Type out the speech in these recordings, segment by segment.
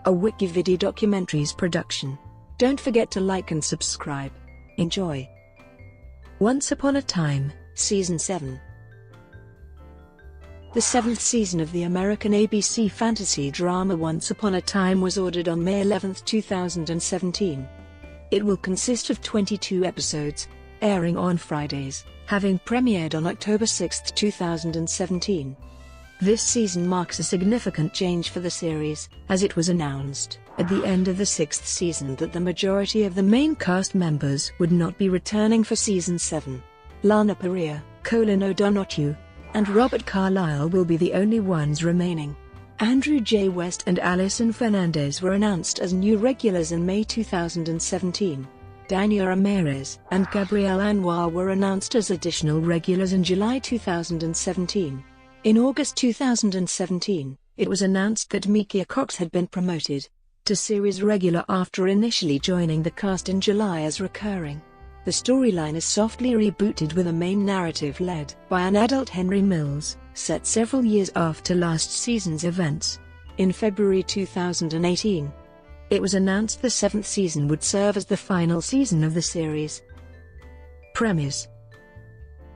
a WikiVidi documentaries production. Don't forget to like and subscribe. Enjoy. Once Upon a Time, Season 7. The seventh season of the American ABC fantasy drama Once Upon a Time was ordered on May 11, 2017. It will consist of 22 episodes, airing on Fridays, having premiered on October 6, 2017. This season marks a significant change for the series, as it was announced at the end of the sixth season that the majority of the main cast members would not be returning for Season 7. Lana Parrilla, Colin O'Donoghue, and Robert Carlyle will be the only ones remaining. Andrew J. West and Alison Fernandez were announced as new regulars in May 2017. Dania Ramirez and Gabrielle Anwar were announced as additional regulars in July 2017. In August 2017, it was announced that Mekia Cox had been promoted to series regular after initially joining the cast in July as recurring. The storyline is softly rebooted with a main narrative led by an adult Henry Mills, set several years after last season's events. In February 2018, it was announced the seventh season would serve as the final season of the series. Premise: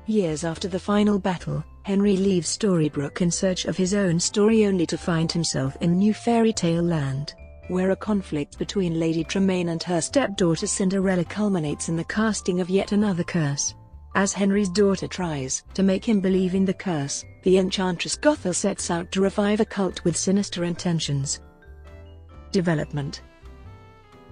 years after the final battle, Henry leaves Storybrooke in search of his own story only to find himself in New Fairy Tale Land, where a conflict between Lady Tremaine and her stepdaughter Cinderella culminates in the casting of yet another curse. As Henry's daughter tries to make him believe in the curse, the Enchantress Gothel sets out to revive a cult with sinister intentions. Development: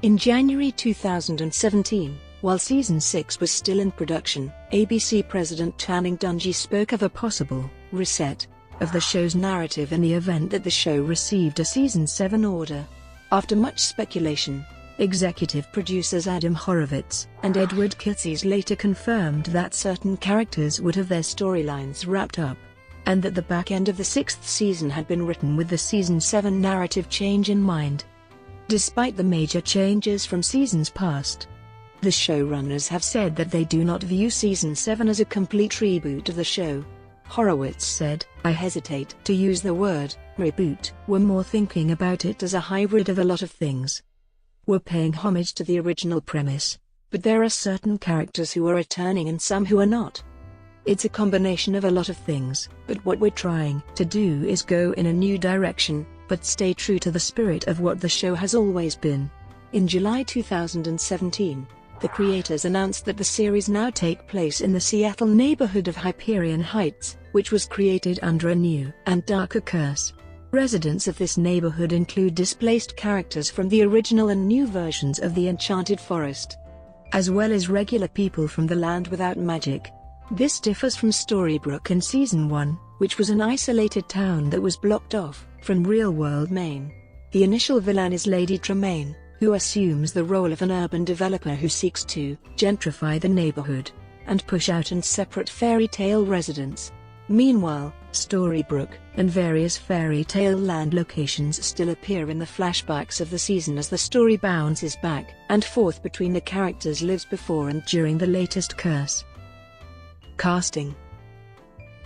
in January 2017, while Season 6 was still in production, ABC President Channing Dungey spoke of a possible reset of the show's narrative in the event that the show received a Season 7 order. After much speculation, executive producers Adam Horovitz and Edward Kitses later confirmed that certain characters would have their storylines wrapped up, and that the back end of the sixth season had been written with the Season 7 narrative change in mind. Despite the major changes from seasons past, the showrunners have said that they do not view Season 7 as a complete reboot of the show. Horowitz said, "I hesitate to use the word reboot. We're more thinking about it as a hybrid of a lot of things. We're paying homage to the original premise, but there are certain characters who are returning and some who are not. It's a combination of a lot of things, but what we're trying to do is go in a new direction, but stay true to the spirit of what the show has always been." In July 2017, the creators announced that the series now take place in the Seattle neighborhood of Hyperion Heights, which was created under a new and darker curse. Residents of this neighborhood include displaced characters from the original and new versions of the Enchanted Forest, as well as regular people from the Land Without Magic. This differs from Storybrooke in Season 1, which was an isolated town that was blocked off from real-world Maine. The initial villain is Lady Tremaine, who assumes the role of an urban developer who seeks to gentrify the neighborhood and push out and separate fairy tale residents. Meanwhile, Storybrooke and various fairy tale land locations still appear in the flashbacks of the season as the story bounces back and forth between the characters' lives before and during the latest curse. Casting: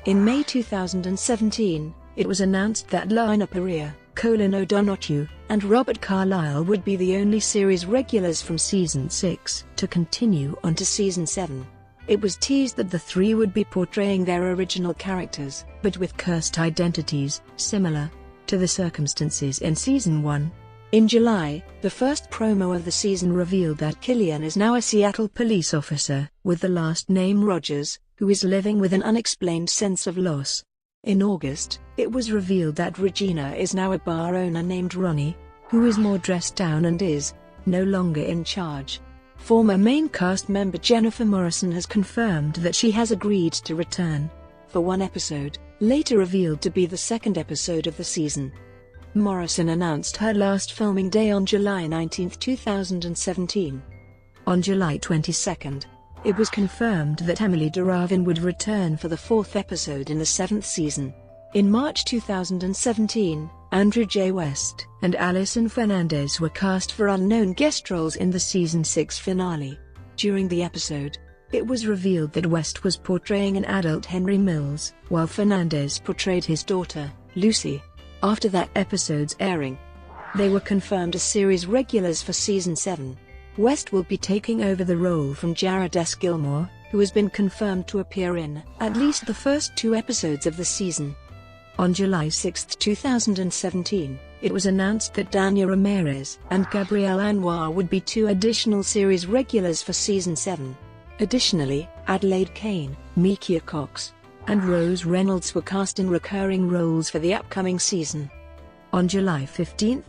in May 2017, it was announced that Lana Parrilla, Colin O'Donoghue, and Robert Carlyle would be the only series regulars from Season 6 to continue on to Season 7. It was teased that the three would be portraying their original characters, but with cursed identities, similar to the circumstances in Season 1. In July, the first promo of the season revealed that Killian is now a Seattle police officer, with the last name Rogers, who is living with an unexplained sense of loss. In August, it was revealed that Regina is now a bar owner named Ronnie, who is more dressed down and is no longer in charge. Former main cast member Jennifer Morrison has confirmed that she has agreed to return for one episode, later revealed to be the second episode of the season. Morrison announced her last filming day on July 19, 2017. On July 22, it was confirmed that Emily Duravin would return for the fourth episode in the seventh season. In March 2017, Andrew J. West and Alison Fernandez were cast for unknown guest roles in the Season 6 finale. During the episode, it was revealed that West was portraying an adult Henry Mills, while Fernandez portrayed his daughter, Lucy. After that episode's airing, They were confirmed as series regulars for Season 7. West will be taking over the role from Jared S. Gilmore, who has been confirmed to appear in at least the first 2 episodes of the season. On July 6, 2017, it was announced that Dania Ramirez and Gabrielle Anwar would be 2 additional series regulars for Season 7. Additionally, Adelaide Kane, Mekia Cox, and Rose Reynolds were cast in recurring roles for the upcoming season. On July 15,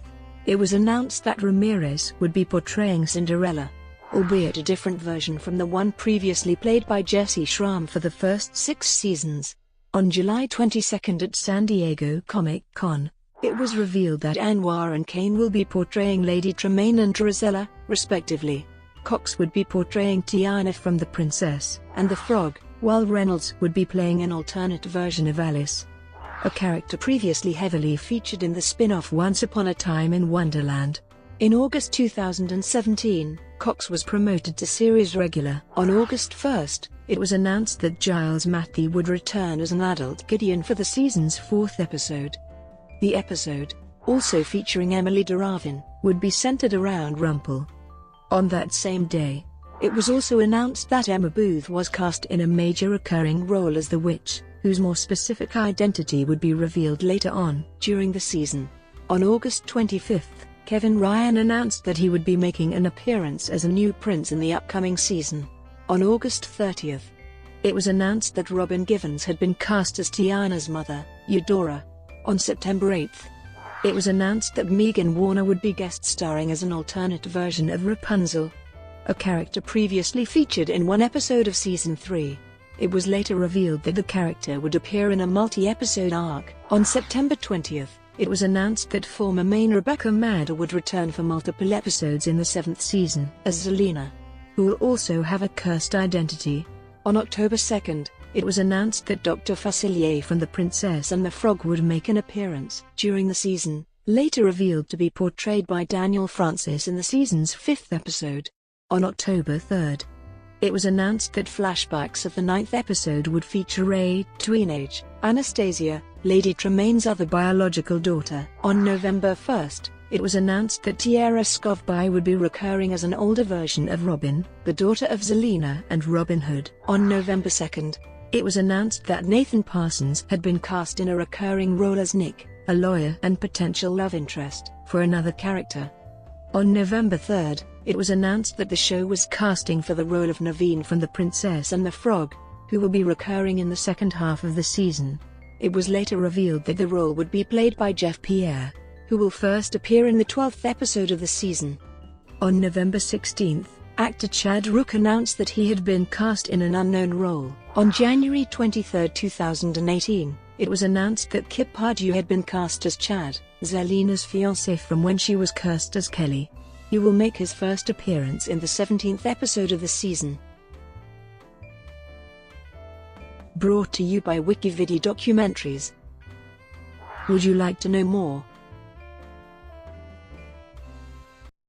it was announced that Ramirez would be portraying Cinderella, albeit a different version from the one previously played by Jessie Schramm for the first 6 seasons. On July 22 at San Diego Comic-Con, it was revealed that Anwar and Kane will be portraying Lady Tremaine and Drizella, respectively. Cox would be portraying Tiana from The Princess and the Frog, while Reynolds would be playing an alternate version of Alice, a character previously heavily featured in the spin-off Once Upon a Time in Wonderland. In August 2017, Cox was promoted to series regular. On August 1, it was announced that Giles Matthey would return as an adult Gideon for the season's 4th episode. The episode, also featuring Emily Duravin, would be centered around Rumpel. On that same day, it was also announced that Emma Booth was cast in a major recurring role as the witch, whose more specific identity would be revealed later on during the season. On August 25, Kevin Ryan announced that he would be making an appearance as a new prince in the upcoming season. On August 30, it was announced that Robin Givens had been cast as Tiana's mother, Eudora. On September 8, it was announced that Megan Warner would be guest starring as an alternate version of Rapunzel, a character previously featured in one episode of Season 3. It was later revealed that the character would appear in a multi-episode arc. On September 20, it was announced that former main Rebecca Madder would return for multiple episodes in the 7th season as Zelina, who will also have a cursed identity. On October 2, it was announced that Dr. Facilier from The Princess and the Frog would make an appearance during the season, later revealed to be portrayed by Daniel Francis in the season's 5th episode. On October 3, it was announced that flashbacks of the 9th episode would feature Ray, teenage Anastasia, Lady Tremaine's other biological daughter. On November 1, it was announced that Tiara Skovby would be recurring as an older version of Robin, the daughter of Zelina and Robin Hood. On November 2, it was announced that Nathan Parsons had been cast in a recurring role as Nick, a lawyer and potential love interest for another character. On November 3, it was announced that the show was casting for the role of Naveen from The Princess and the Frog, who will be recurring in the second half of the season. It was later revealed that the role would be played by Jeff Pierre, who will first appear in the 12th episode of the season. On November 16, actor Chad Rook announced that he had been cast in an unknown role. On January 23, 2018, it was announced that Kip Pardue had been cast as Chad, Zelina's fiancé from when she was cast as Kelly. He will make his first appearance in the 17th episode of the season. Brought to you by WikiVidi Documentaries. Would you like to know more?